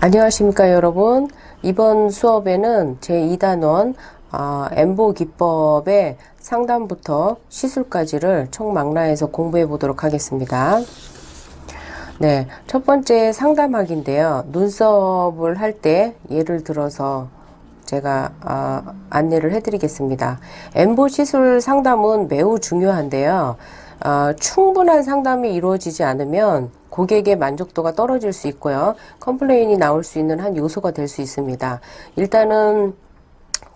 안녕하십니까 여러분. 이번 수업에는 제2단원 엠보 기법의 상담부터 시술까지를 총망라해서 공부해 보도록 하겠습니다. 네, 첫 번째 상담학인데요. 눈썹을 할 때 예를 들어서 제가 안내를 해드리겠습니다. 엠보 시술 상담은 매우 중요한데요. 충분한 상담이 이루어지지 않으면 고객의 만족도가 떨어질 수 있고요. 컴플레인이 나올 수 있는 한 요소가 될 수 있습니다. 일단은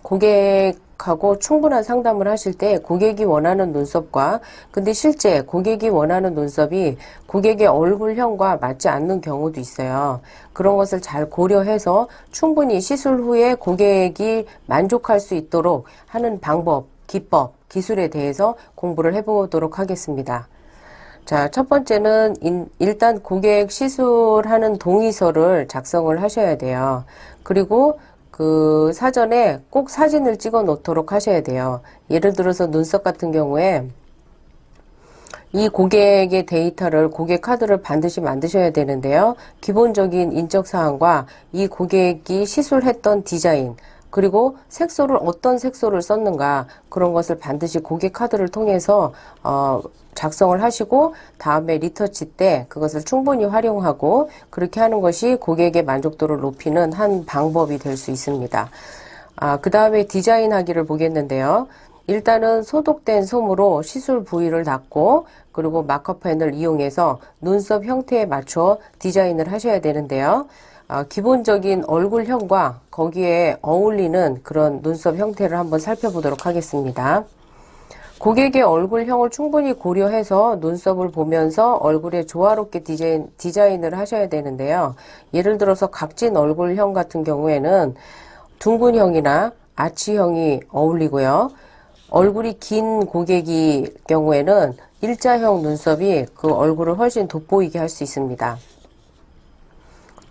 고객하고 충분한 상담을 하실 때 고객이 원하는 눈썹과 근데 실제 고객이 원하는 눈썹이 고객의 얼굴형과 맞지 않는 경우도 있어요. 그런 것을 잘 고려해서 충분히 시술 후에 고객이 만족할 수 있도록 하는 방법, 기법, 기술에 대해서 공부를 해보도록 하겠습니다. 자, 첫 번째는 일단 고객 시술하는 동의서를 작성을 하셔야 돼요. 그리고 그 사전에 꼭 사진을 찍어 놓도록 하셔야 돼요. 예를 들어서 눈썹 같은 경우에 이 고객의 데이터를, 고객 카드를 반드시 만드셔야 되는데요. 기본적인 인적사항과 이 고객이 시술했던 디자인, 그리고 색소를 어떤 색소를 썼는가 그런 것을 반드시 고객 카드를 통해서 작성을 하시고 다음에 리터치 때 그것을 충분히 활용하고 그렇게 하는 것이 고객의 만족도를 높이는 한 방법이 될 수 있습니다. 그 다음에 디자인하기를 보겠는데요. 일단은 소독된 솜으로 시술 부위를 닦고 그리고 마커펜을 이용해서 눈썹 형태에 맞춰 디자인을 하셔야 되는데요. 기본적인 얼굴형과 거기에 어울리는 그런 눈썹 형태를 한번 살펴보도록 하겠습니다. 고객의 얼굴형을 충분히 고려해서 눈썹을 보면서 얼굴에 조화롭게 디자인을 하셔야 되는데요. 예를 들어서 각진 얼굴형 같은 경우에는 둥근형이나 아치형이 어울리고요. 얼굴이 긴 고객이 경우에는 일자형 눈썹이 그 얼굴을 훨씬 돋보이게 할 수 있습니다.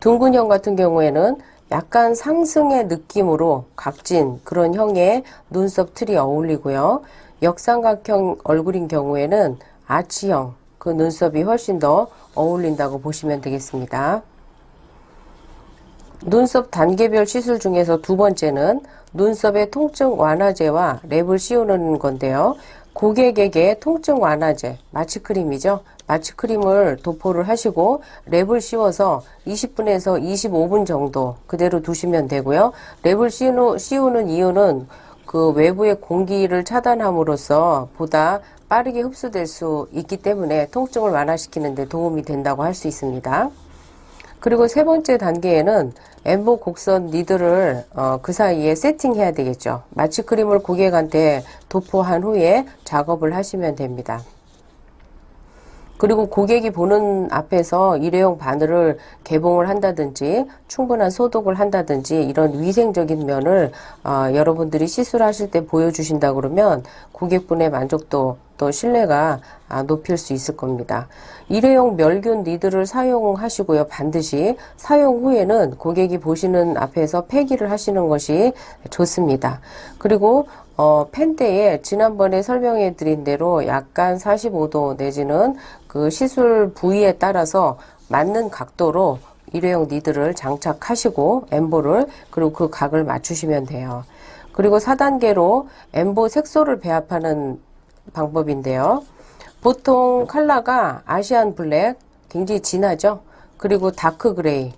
둥근형 같은 경우에는 약간 상승의 느낌으로 각진 그런 형의 눈썹 틀이 어울리고요. 역삼각형 얼굴인 경우에는 아치형 그 눈썹이 훨씬 더 어울린다고 보시면 되겠습니다. 눈썹 단계별 시술 중에서 두 번째는 눈썹의 통증 완화제와 랩을 씌우는 건데요. 고객에게 통증 완화제, 마취크림이죠. 마취크림을 도포를 하시고 랩을 씌워서 20분에서 25분 정도 그대로 두시면 되고요. 랩을 씌우는 이유는 그 외부의 공기를 차단함으로써 보다 빠르게 흡수될 수 있기 때문에 통증을 완화시키는 데 도움이 된다고 할 수 있습니다. 그리고 세 번째 단계에는 엠보 곡선 니들을 그 사이에 세팅해야 되겠죠. 마취크림을 고객한테 도포한 후에 작업을 하시면 됩니다. 그리고 고객이 보는 앞에서 일회용 바늘을 개봉을 한다든지 충분한 소독을 한다든지 이런 위생적인 면을 여러분들이 시술하실 때 보여주신다 그러면 고객분의 만족도 또 신뢰가 높일 수 있을 겁니다. 일회용 멸균 니들을 사용하시고요. 반드시 사용 후에는 고객이 보시는 앞에서 폐기를 하시는 것이 좋습니다. 그리고 펜대에 지난번에 설명해 드린 대로 약간 45도 내지는 그 시술 부위에 따라서 맞는 각도로 일회용 니들을 장착하시고 엠보를 그리고 그 각을 맞추시면 돼요. 그리고 4단계로 엠보 색소를 배합하는 방법인데요. 보통 컬러가 아시안 블랙 굉장히 진하죠. 그리고 다크 그레이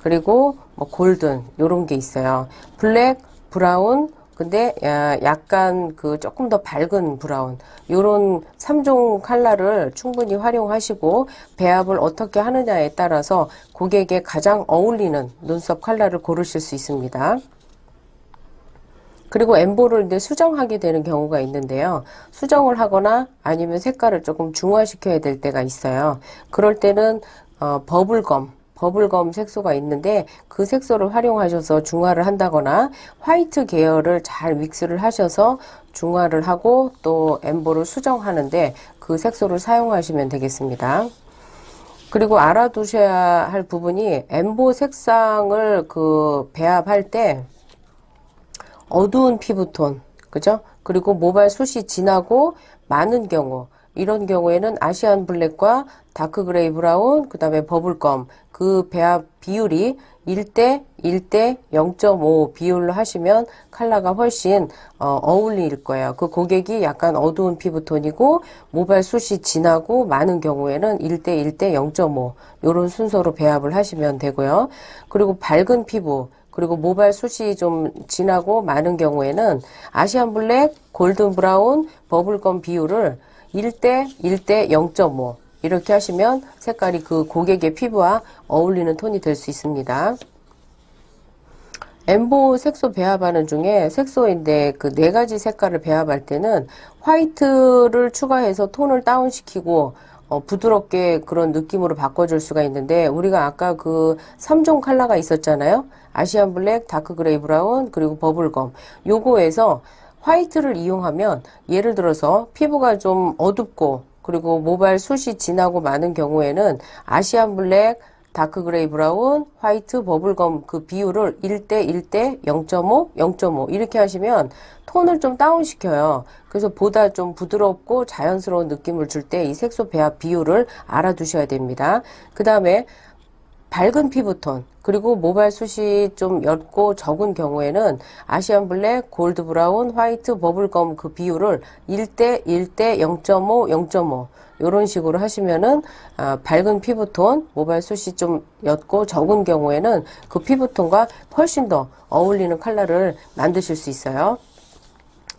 그리고 뭐 골든 요런 게 있어요. 블랙 브라운 근데 약간 그 조금 더 밝은 브라운 요런 3종 컬러를 충분히 활용하시고 배합을 어떻게 하느냐에 따라서 고객에 가장 어울리는 눈썹 컬러를 고르실 수 있습니다. 그리고 엠보를 이제 수정하게 되는 경우가 있는데요. 수정을 하거나 아니면 색깔을 조금 중화시켜야 될 때가 있어요. 그럴 때는 버블검 색소가 있는데 그 색소를 활용하셔서 중화를 한다거나 화이트 계열을 잘 믹스를 하셔서 중화를 하고 또 엠보를 수정하는데 그 색소를 사용하시면 되겠습니다. 그리고 알아두셔야 할 부분이 엠보 색상을 그 배합할 때 어두운 피부톤, 그죠? 그리고 모발 숱이 진하고 많은 경우, 이런 경우에는 아시안 블랙과 다크 그레이 브라운, 그 다음에 버블검, 그 배합 비율이 1대 1대 0.5 비율로 하시면 컬러가 훨씬 어울릴 거예요. 그 고객이 약간 어두운 피부톤이고 모발 숱이 진하고 많은 경우에는 1대 1대 0.5 이런 순서로 배합을 하시면 되고요. 그리고 밝은 피부 그리고 모발 숱이 좀 진하고 많은 경우에는 아시안 블랙, 골든 브라운, 버블검 비율을 1대 1대 0.5 이렇게 하시면 색깔이 그 고객의 피부와 어울리는 톤이 될 수 있습니다. 엠보 색소 배합하는 중에 색소인데 그 네 가지 색깔을 배합할 때는 화이트를 추가해서 톤을 다운시키고 부드럽게 그런 느낌으로 바꿔줄 수가 있는데 우리가 아까 그 3종 컬러가 있었잖아요. 아시안 블랙, 다크 그레이 브라운, 그리고 버블검. 요거에서 화이트를 이용하면 예를 들어서 피부가 좀 어둡고 그리고 모발 숱이 진하고 많은 경우에는 아시안 블랙, 다크 그레이 브라운, 화이트, 버블검 그 비율을 1대 1대 0.5, 0.5 이렇게 하시면 톤을 좀 다운시켜요. 그래서 보다 좀 부드럽고 자연스러운 느낌을 줄 때 이 색소 배합 비율을 알아두셔야 됩니다. 그 다음에 밝은 피부톤 그리고 모발 숱이 좀 옅고 적은 경우에는 아시안 블랙, 골드 브라운, 화이트, 버블검 그 비율을 1대 1대 0.5, 0.5 이런 식으로 하시면은 밝은 피부톤, 모발 숱이 좀 옅고 적은 경우에는 그 피부톤과 훨씬 더 어울리는 컬러를 만드실 수 있어요.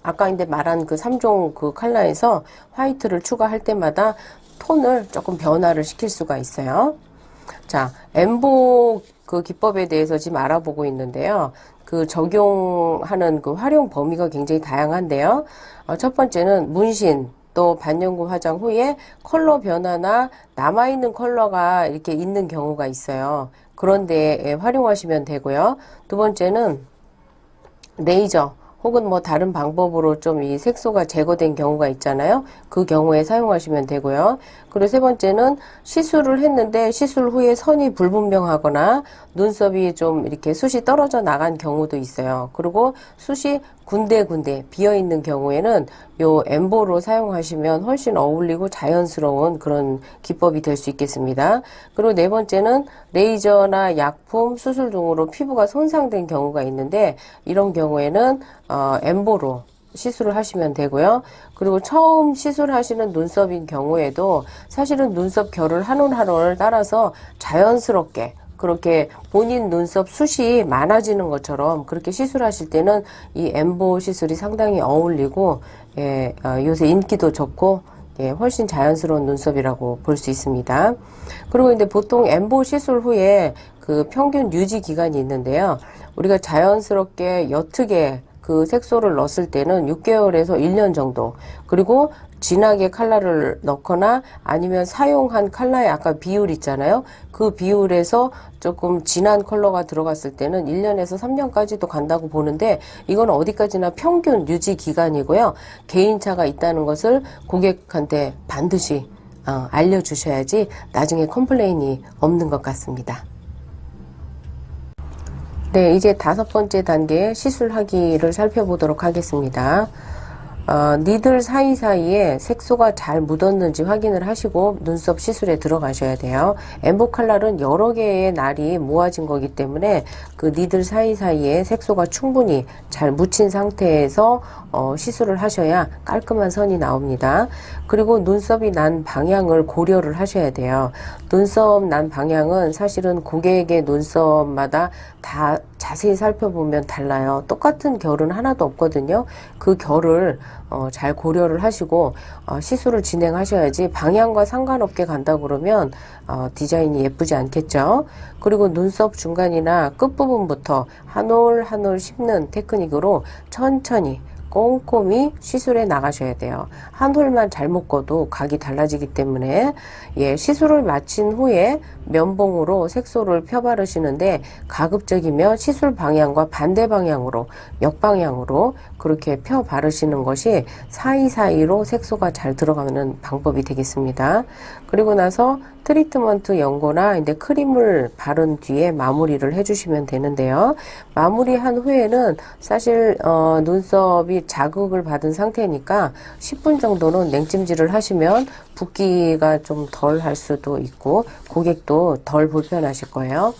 아까 이제 말한 그 3종 그 컬러에서 화이트를 추가할 때마다 톤을 조금 변화를 시킬 수가 있어요. 자, 엠보 그 기법에 대해서 지금 알아보고 있는데요. 그 적용하는 그 활용 범위가 굉장히 다양한데요. 첫 번째는 문신, 또 반영구 화장 후에 컬러 변화나 남아있는 컬러가 이렇게 있는 경우가 있어요. 그런데 활용하시면 되고요. 두 번째는 레이저 혹은 뭐 다른 방법으로 좀 이 색소가 제거된 경우가 있잖아요. 그 경우에 사용하시면 되고요. 그리고 세 번째는 시술을 했는데 시술 후에 선이 불분명하거나 눈썹이 좀 이렇게 숱이 떨어져 나간 경우도 있어요. 그리고 숱이 군데군데 비어있는 경우에는 요 엠보로 사용하시면 훨씬 어울리고 자연스러운 그런 기법이 될 수 있겠습니다. 그리고 네 번째는 레이저나 약품, 수술 등으로 피부가 손상된 경우가 있는데 이런 경우에는 엠보로 시술을 하시면 되고요. 그리고 처음 시술하시는 눈썹인 경우에도 사실은 눈썹 결을 한 올 한 올 따라서 자연스럽게 그렇게 본인 눈썹 숱이 많아지는 것처럼 그렇게 시술하실 때는 이 엠보 시술이 상당히 어울리고 요새 인기도 좋고 훨씬 자연스러운 눈썹이라고 볼 수 있습니다. 그리고 이제 보통 엠보 시술 후에 그 평균 유지 기간이 있는데요. 우리가 자연스럽게 옅게 그 색소를 넣었을 때는 6개월에서 1년 정도. 그리고 진하게 컬러를 넣거나 아니면 사용한 컬러의 아까 비율 있잖아요. 그 비율에서 조금 진한 컬러가 들어갔을 때는 1년에서 3년까지도 간다고 보는데 이건 어디까지나 평균 유지 기간이고요. 개인차가 있다는 것을 고객한테 반드시 알려주셔야지 나중에 컴플레인이 없는 것 같습니다. 네, 이제 5번째 단계 시술하기를 살펴보도록 하겠습니다. 니들 사이사이에 색소가 잘 묻었는지 확인을 하시고 눈썹 시술에 들어가셔야 돼요. 엠보 칼날은 여러 개의 날이 모아진 거기 때문에 그 니들 사이사이에 색소가 충분히 잘 묻힌 상태에서 시술을 하셔야 깔끔한 선이 나옵니다. 그리고 눈썹이 난 방향을 고려를 하셔야 돼요. 눈썹 난 방향은 사실은 고객의 눈썹마다 다 자세히 살펴보면 달라요. 똑같은 결은 하나도 없거든요. 그 결을 잘 고려를 하시고 시술을 진행하셔야지 방향과 상관없게 간다 그러면 디자인이 예쁘지 않겠죠. 그리고 눈썹 중간이나 끝부분부터 한 올 한 올 씹는 테크닉으로 천천히 꼼꼼히 시술해 나가셔야 돼요. 한 홀만 잘못 꺼도 각이 달라지기 때문에 시술을 마친 후에 면봉으로 색소를 펴 바르시는데 가급적이면 시술 방향과 반대 방향으로 역방향으로 그렇게 펴 바르시는 것이 사이사이로 색소가 잘 들어가는 방법이 되겠습니다. 그리고 나서 트리트먼트 연고나 이제 크림을 바른 뒤에 마무리를 해주시면 되는데요. 마무리한 후에는 사실 눈썹이 자극을 받은 상태니까 10분 정도는 냉찜질을 하시면 붓기가 좀 덜 할 수도 있고 고객도 덜 불편하실 거예요.